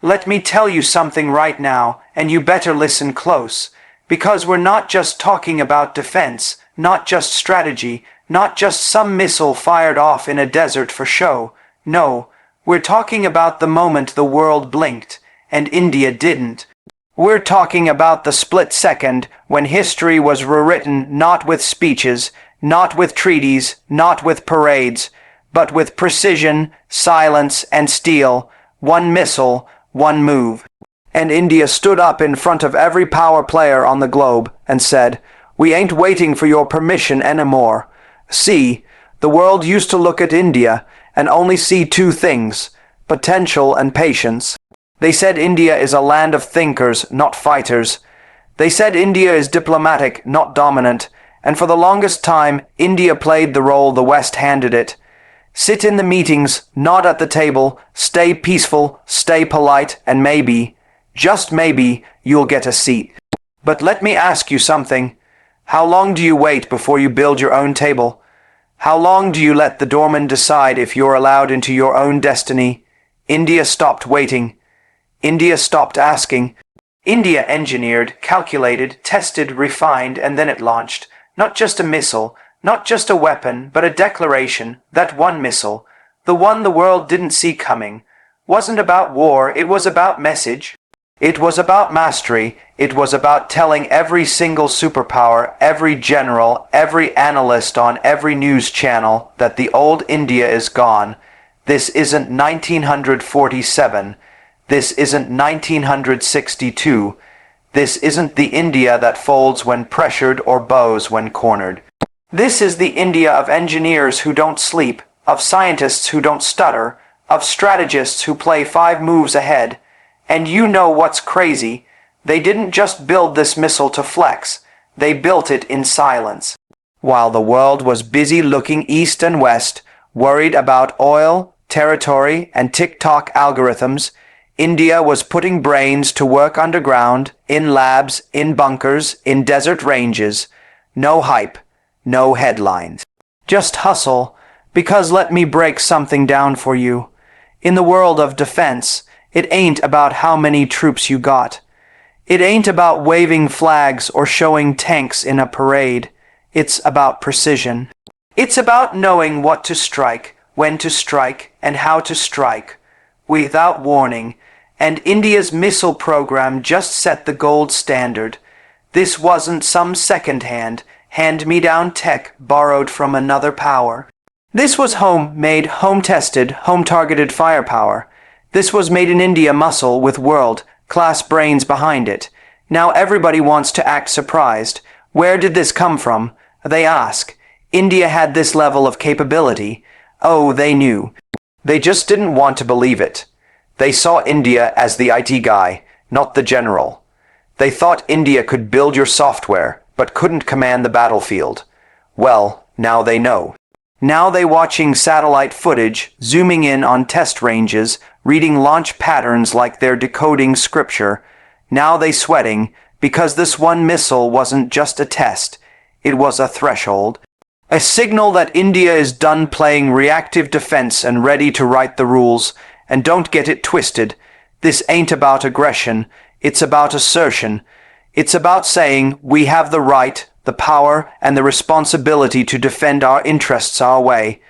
Let me tell you something right now, and you better listen close, because we're not just talking about defense, not just strategy, not just some missile fired off in a desert for show. No, we're talking about the moment the world blinked, and India didn't. We're talking about the split second when history was rewritten not with speeches, not with treaties, not with parades, but with precision, silence, and steel. One missile, one move. And India stood up in front of every power player on the globe and said, "We ain't waiting for your permission anymore." See, the world used to look at India and only see two things: potential and patience. They said India is a land of thinkers, not fighters. They said India is diplomatic, not dominant, and for the longest time, India played the role the West handed it. Sit in the meetings, nod at the table, stay peaceful, stay polite, and maybe, just maybe, you'll get a seat. But let me ask you something. How long do you wait before you build your own table? How long do you let the doorman decide if you're allowed into your own destiny? India stopped waiting. India stopped asking. India engineered, calculated, tested, refined, and then it launched. Not just a missile, not just a weapon, but a declaration. That one missile, the one the world didn't see coming, wasn't about war, it was about message. It was about mastery. It was about telling every single superpower, every general, every analyst on every news channel that the old India is gone. This isn't 1947. This isn't 1962. This isn't the India that folds when pressured or bows when cornered. This is the India of engineers who don't sleep, of scientists who don't stutter, of strategists who play 5 moves ahead. And you know what's crazy? They didn't just build this missile to flex. They built it in silence. While the world was busy looking east and west, worried about oil, territory, and TikTok algorithms, India was putting brains to work underground, in labs, in bunkers, in desert ranges. No hype, no headlines. Just hustle, because let me break something down for you. In the world of defense, it ain't about how many troops you got. It ain't about waving flags or showing tanks in a parade. It's about precision. It's about knowing what to strike, when to strike, and how to strike, without warning. And India's missile program just set the gold standard. This wasn't some second-hand, hand-me-down tech borrowed from another power. This was home-made, home-tested, home-targeted firepower. This was made in India muscle with world-class brains behind it. Now everybody wants to act surprised. Where did this come from? They ask. India had this level of capability. Oh, they knew. They just didn't want to believe it. They saw India as the IT guy, not the general. They thought India could build your software, but couldn't command the battlefield. Well, now they know. Now they watching satellite footage, zooming in on test ranges, reading launch patterns like they're decoding scripture. Now they sweating, because this one missile wasn't just a test. It was a threshold. A signal that India is done playing reactive defense and ready to write the rules. And don't get it twisted. This ain't about aggression. It's about assertion. It's about saying we have the right, the power, and the responsibility to defend our interests our way.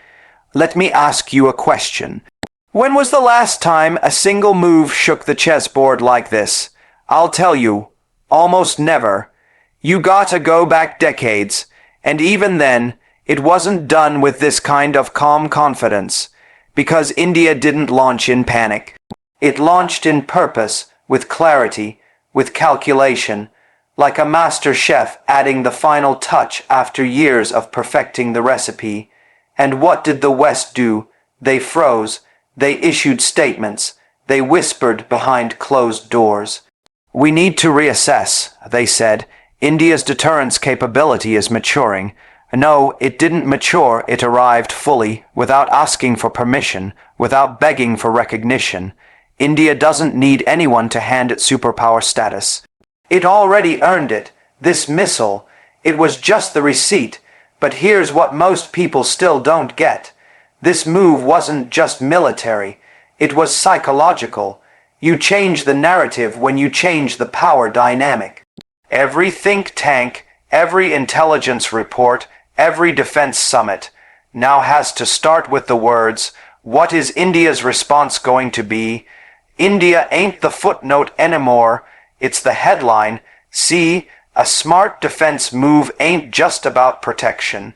Let me ask you a question. When was the last time a single move shook the chessboard like this? I'll tell you, almost never. You gotta go back decades, and even then, it wasn't done with this kind of calm confidence. Because India didn't launch in panic. It launched in purpose, with clarity, with calculation, like a master chef adding the final touch after years of perfecting the recipe. And what did the West do? They froze. They issued statements. They whispered behind closed doors. We need to reassess, they said. India's deterrence capability is maturing. No, it didn't mature, it arrived fully, without asking for permission, without begging for recognition. India doesn't need anyone to hand it superpower status. It already earned it. This missile, it was just the receipt. But here's what most people still don't get. This move wasn't just military. It was psychological. You change the narrative when you change the power dynamic. Every think tank, every intelligence report, every defense summit now has to start with the words, "What is India's response going to be?" India ain't the footnote anymore, it's the headline. See, a smart defense move ain't just about protection.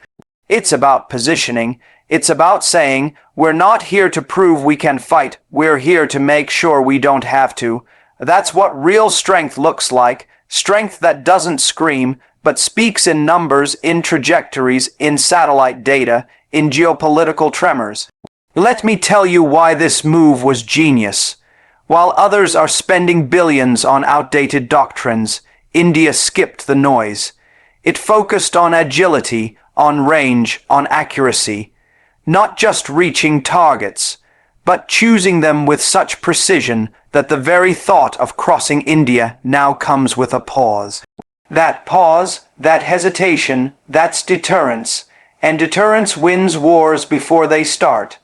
It's about positioning. It's about saying, we're not here to prove we can fight, we're here to make sure we don't have to. That's what real strength looks like, strength that doesn't scream, but speaks in numbers, in trajectories, in satellite data, in geopolitical tremors. Let me tell you why this move was genius. While others are spending billions on outdated doctrines, India skipped the noise. It focused on agility, on range, on accuracy. Not just reaching targets, but choosing them with such precision that the very thought of crossing India now comes with a pause. That pause, that hesitation, that's deterrence, and deterrence wins wars before they start.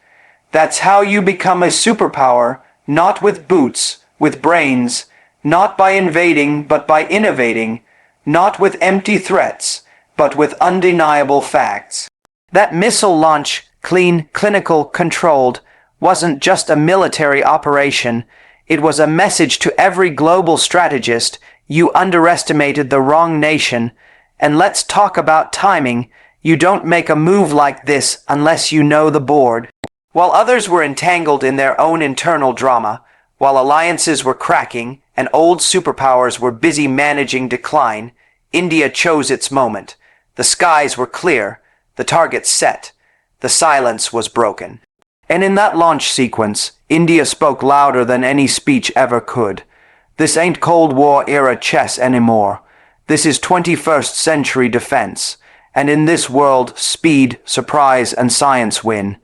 That's how you become a superpower, not with boots, with brains, not by invading but by innovating, not with empty threats, but with undeniable facts. That missile launch, clean, clinical, controlled, wasn't just a military operation. It was a message to every global strategist: you underestimated the wrong nation. And let's talk about timing. You don't make a move like this unless you know the board. While others were entangled in their own internal drama, while alliances were cracking and old superpowers were busy managing decline, India chose its moment. The skies were clear, the target set, the silence was broken. And in that launch sequence, India spoke louder than any speech ever could. This ain't Cold War era chess anymore. This is 21st century defense. And in this world, speed, surprise, and science win.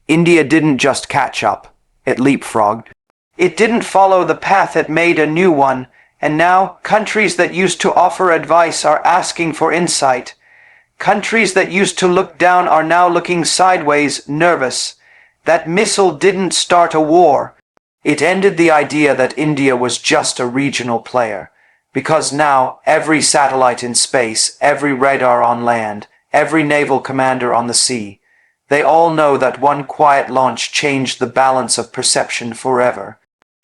India didn't just catch up, it leapfrogged. It didn't follow the path, it made a new one, and now countries that used to offer advice are asking for insight. Countries that used to look down are now looking sideways, nervous. That missile didn't start a war. It ended the idea that India was just a regional player, because now every satellite in space, every radar on land, every naval commander on the sea, they all know that one quiet launch changed the balance of perception forever.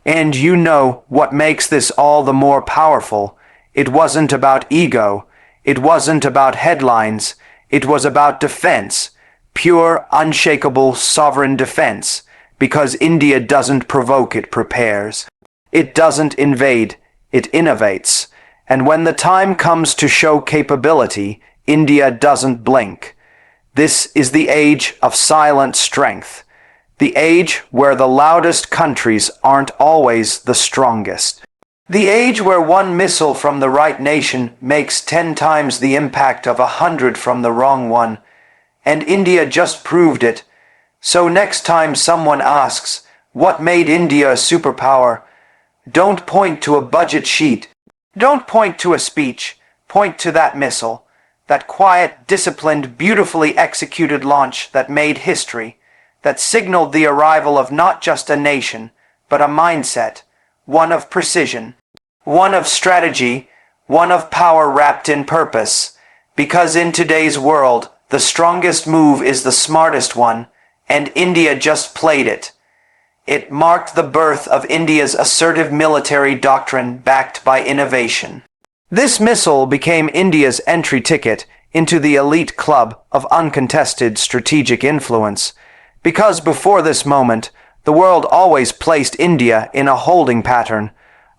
And you know what makes this all the more powerful? It wasn't about ego. It wasn't about headlines. It was about defense. Pure, unshakable, sovereign defense. Because India doesn't provoke, it prepares. It doesn't invade, it innovates. And when the time comes to show capability, India doesn't blink. This is the age of silent strength. The age where the loudest countries aren't always the strongest. The age where one missile from the right nation makes 10 times the impact of 100 from the wrong one. And India just proved it. So next time someone asks, what made India a superpower? Don't point to a budget sheet. Don't point to a speech. Point to that missile. That quiet, disciplined, beautifully executed launch that made history. That signaled the arrival of not just a nation, but a mindset. One of precision. One of strategy. One of power wrapped in purpose. Because in today's world, the strongest move is the smartest one. And India just played it. It marked the birth of India's assertive military doctrine backed by innovation. This missile became India's entry ticket into the elite club of uncontested strategic influence, because before this moment, the world always placed India in a holding pattern,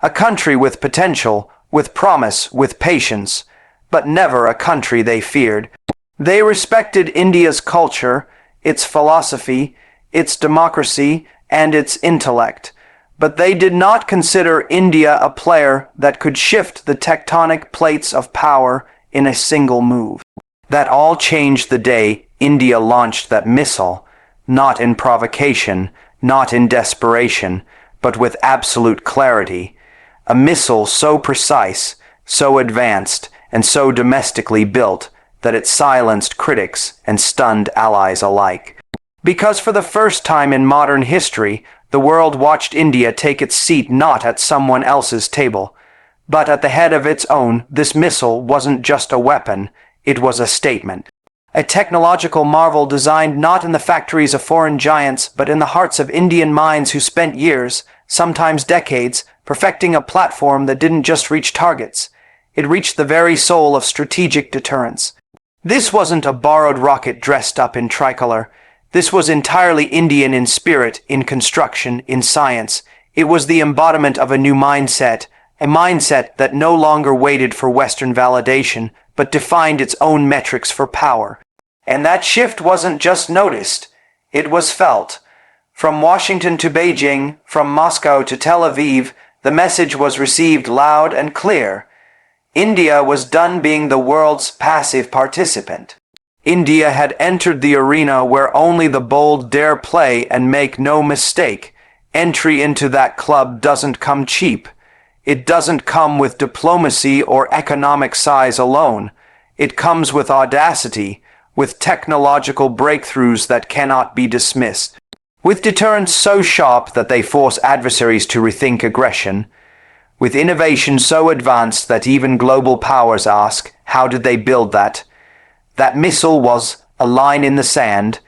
a country with potential, with promise, with patience, but never a country they feared. They respected India's culture, its philosophy, its democracy, and its intellect, but they did not consider India a player that could shift the tectonic plates of power in a single move. That all changed the day India launched that missile, not in provocation, not in desperation, but with absolute clarity. A missile so precise, so advanced, and so domestically built that it silenced critics and stunned allies alike. Because for the first time in modern history, The world watched India take its seat not at someone else's table, but at the head of its own. This missile wasn't just a weapon, it was a statement. A technological marvel designed not in the factories of foreign giants, but in the hearts of Indian minds who spent years, sometimes decades, perfecting a platform that didn't just reach targets. It reached the very soul of strategic deterrence. This wasn't a borrowed rocket dressed up in tricolor. This was entirely Indian in spirit, in construction, in science. It was the embodiment of a new mindset, a mindset that no longer waited for Western validation, but defined its own metrics for power. And that shift wasn't just noticed, it was felt. From Washington to Beijing, from Moscow to Tel Aviv, the message was received loud and clear. India was done being the world's passive participant. India had entered the arena where only the bold dare play, and make no mistake, entry into that club doesn't come cheap. It doesn't come with diplomacy or economic size alone. It comes with audacity, with technological breakthroughs that cannot be dismissed, with deterrence so sharp that they force adversaries to rethink aggression, with innovation so advanced that even global powers ask, how did they build that? That missile was a line in the sand,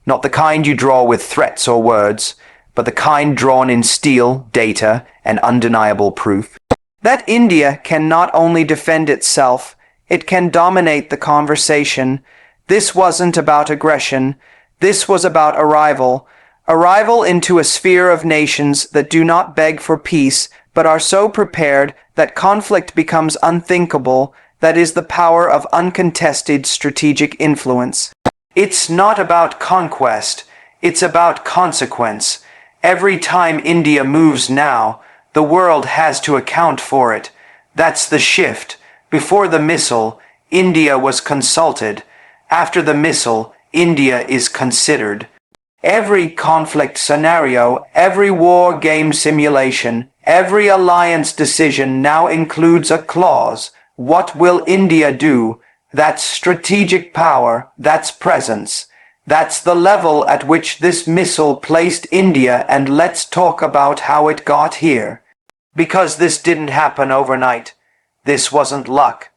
not the kind you draw with threats or words, but the kind drawn in steel, data, and undeniable proof. That India can not only defend itself, it can dominate the conversation. This wasn't about aggression. This was about arrival. Arrival into a sphere of nations that do not beg for peace, but are so prepared that conflict becomes unthinkable. That is the power of uncontested strategic influence. It's not about conquest, it's about consequence. Every time India moves now, the world has to account for it. That's the shift. Before the missile, India was consulted. After the missile, India is considered. Every conflict scenario, every war game simulation, every alliance decision now includes a clause. What will India do? That's strategic power, that's presence. That's the level at which this missile placed India, and let's talk about how it got here. Because this didn't happen overnight. This wasn't luck.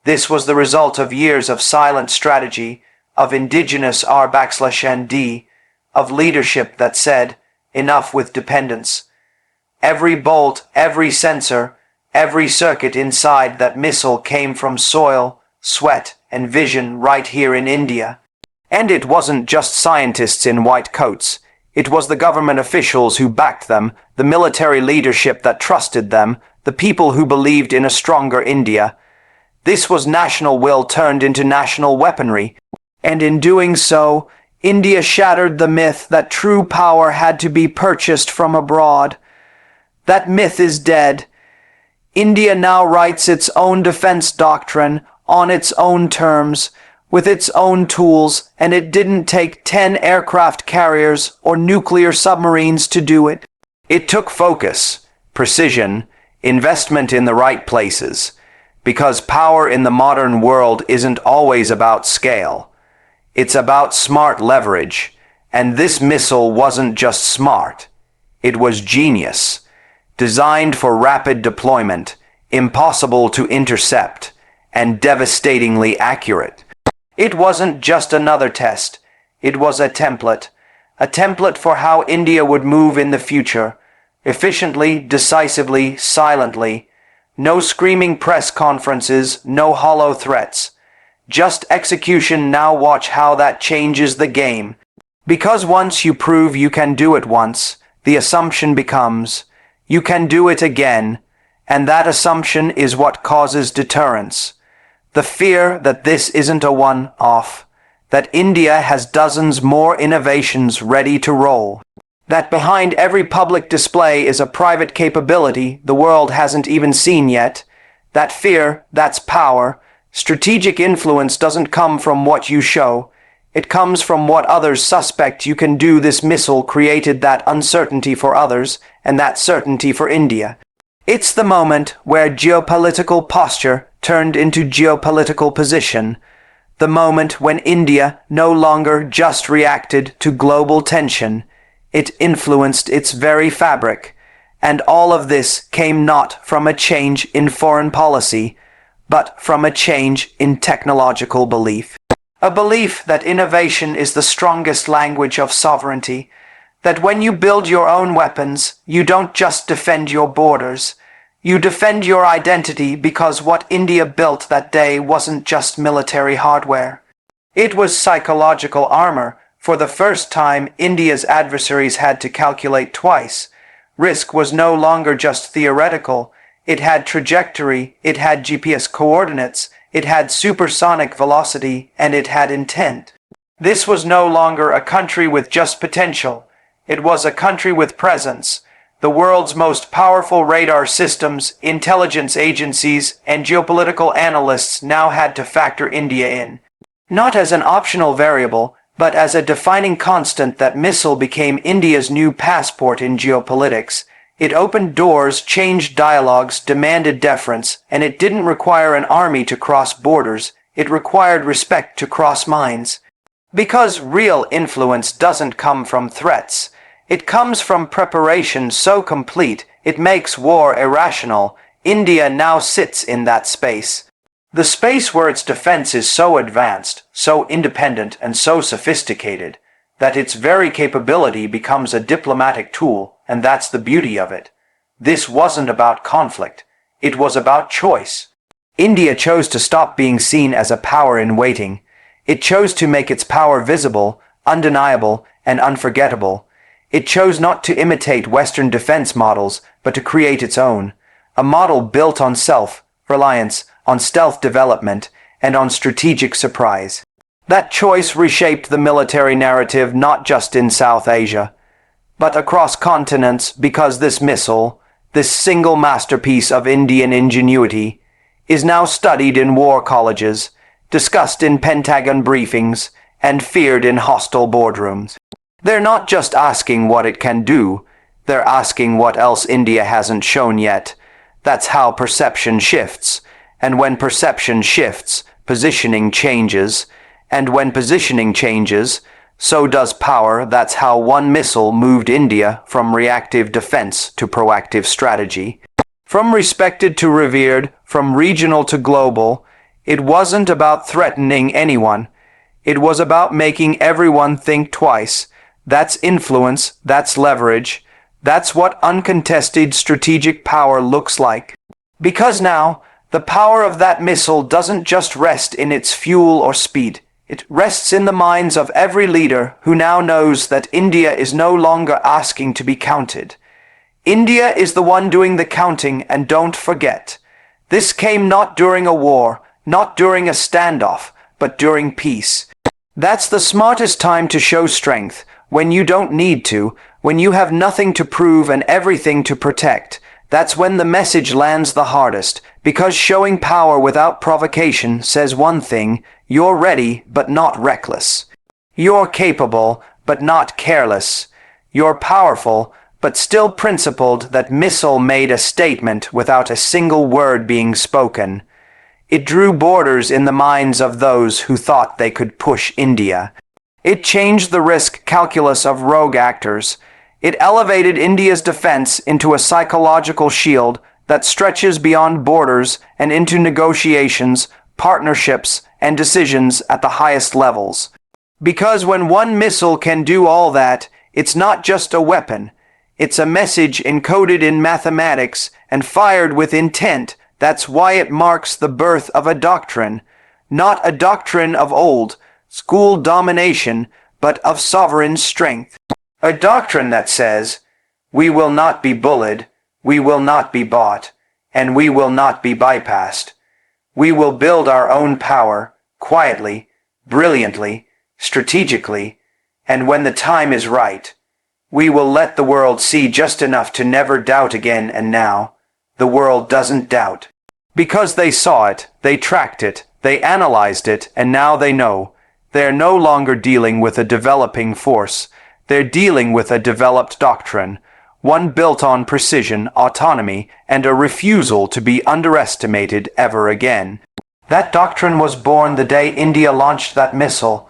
This was the result of years of silent strategy, of Indigenous R/D, of leadership that said, enough with dependence. Every bolt, every sensor, every circuit inside that missile came from soil, sweat, and vision right here in India. And it wasn't just scientists in white coats. It was the government officials who backed them, the military leadership that trusted them, the people who believed in a stronger India. This was national will turned into national weaponry. And in doing so, India shattered the myth that true power had to be purchased from abroad. That myth is dead. India now writes its own defense doctrine on its own terms, with its own tools, and it didn't take 10 aircraft carriers or nuclear submarines to do it. It took focus, precision, investment in the right places, because power in the modern world isn't always about scale. It's about smart leverage, and this missile wasn't just smart. It was genius. Designed for rapid deployment, impossible to intercept, and devastatingly accurate. It wasn't just another test, it was a template for how India would move in the future, efficiently, decisively, silently. No screaming press conferences, no hollow threats. Just execution. Now watch how that changes the game. Because once you prove you can do it once, the assumption becomes, you can do it again, and that assumption is what causes deterrence. The fear that this isn't a one-off, that India has dozens more innovations ready to roll, that behind every public display is a private capability the world hasn't even seen yet. That fear, that's power. Strategic influence doesn't come from what you show. It comes from what others suspect you can do. This missile created that uncertainty for others, and that certainty for India. It's the moment where geopolitical posture turned into geopolitical position. The moment when India no longer just reacted to global tension. It influenced its very fabric. And all of this came not from a change in foreign policy, but from a change in technological belief. A belief that innovation is the strongest language of sovereignty, that when you build your own weapons, you don't just defend your borders, you defend your identity, because what India built that day wasn't just military hardware. It was psychological armor. For the first time, India's adversaries had to calculate twice. Risk was no longer just theoretical. It had trajectory, it had GPS coordinates, it had supersonic velocity, and it had intent. This was no longer a country with just potential. It was a country with presence. The world's most powerful radar systems, intelligence agencies, and geopolitical analysts now had to factor India in. Not as an optional variable, but as a defining constant. That missile became India's new passport in geopolitics. It opened doors, changed dialogues, demanded deference, and it didn't require an army to cross borders. It required respect to cross minds. Because real influence doesn't come from threats. It comes from preparation so complete, it makes war irrational. India now sits in that space. The space where its defense is so advanced, so independent, and so sophisticated, that its very capability becomes a diplomatic tool, and that's the beauty of it. This wasn't about conflict. It was about choice. India chose to stop being seen as a power in waiting. It chose to make its power visible, undeniable, and unforgettable. It chose not to imitate Western defense models, but to create its own. A model built on self-reliance, on stealth development, and on strategic surprise. That choice reshaped the military narrative not just in South Asia, but across continents, because this missile, this single masterpiece of Indian ingenuity, is now studied in war colleges, discussed in Pentagon briefings, and feared in hostile boardrooms. They're not just asking what it can do, they're asking what else India hasn't shown yet. That's how perception shifts. And when perception shifts, positioning changes. And when positioning changes, so does power. That's how one missile moved India from reactive defense to proactive strategy. From respected to revered, from regional to global. It wasn't about threatening anyone. It was about making everyone think twice. That's influence, that's leverage. That's what uncontested strategic power looks like. Because now, the power of that missile doesn't just rest in its fuel or speed. It rests in the minds of every leader who now knows that India is no longer asking to be counted. India is the one doing the counting, and don't forget. This came not during a war, not during a standoff, but during peace. That's the smartest time to show strength, when you don't need to, when you have nothing to prove and everything to protect. That's when the message lands the hardest, because showing power without provocation says one thing: you're ready but not reckless. You're capable but not careless. You're powerful but still principled. That missile made a statement without a single word being spoken. It drew borders in the minds of those who thought they could push India. It changed the risk calculus of rogue actors. It elevated India's defense into a psychological shield that stretches beyond borders and into negotiations, partnerships, and decisions at the highest levels. Because when one missile can do all that, it's not just a weapon. It's a message encoded in mathematics and fired with intent. That's why it marks the birth of a doctrine. Not a doctrine of old, school domination, but of sovereign strength. A doctrine that says, we will not be bullied, we will not be bought, and we will not be bypassed. We will build our own power, quietly, brilliantly, strategically, and when the time is right, we will let the world see just enough to never doubt again. And now, the world doesn't doubt. Because they saw it, they tracked it, they analyzed it, and now they know. They're no longer dealing with a developing force. They're dealing with a developed doctrine, one built on precision, autonomy, and a refusal to be underestimated ever again. That doctrine was born the day India launched that missile.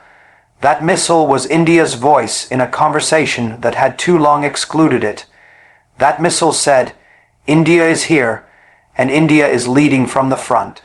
That missile was India's voice in a conversation that had too long excluded it. That missile said, India is here, and India is leading from the front.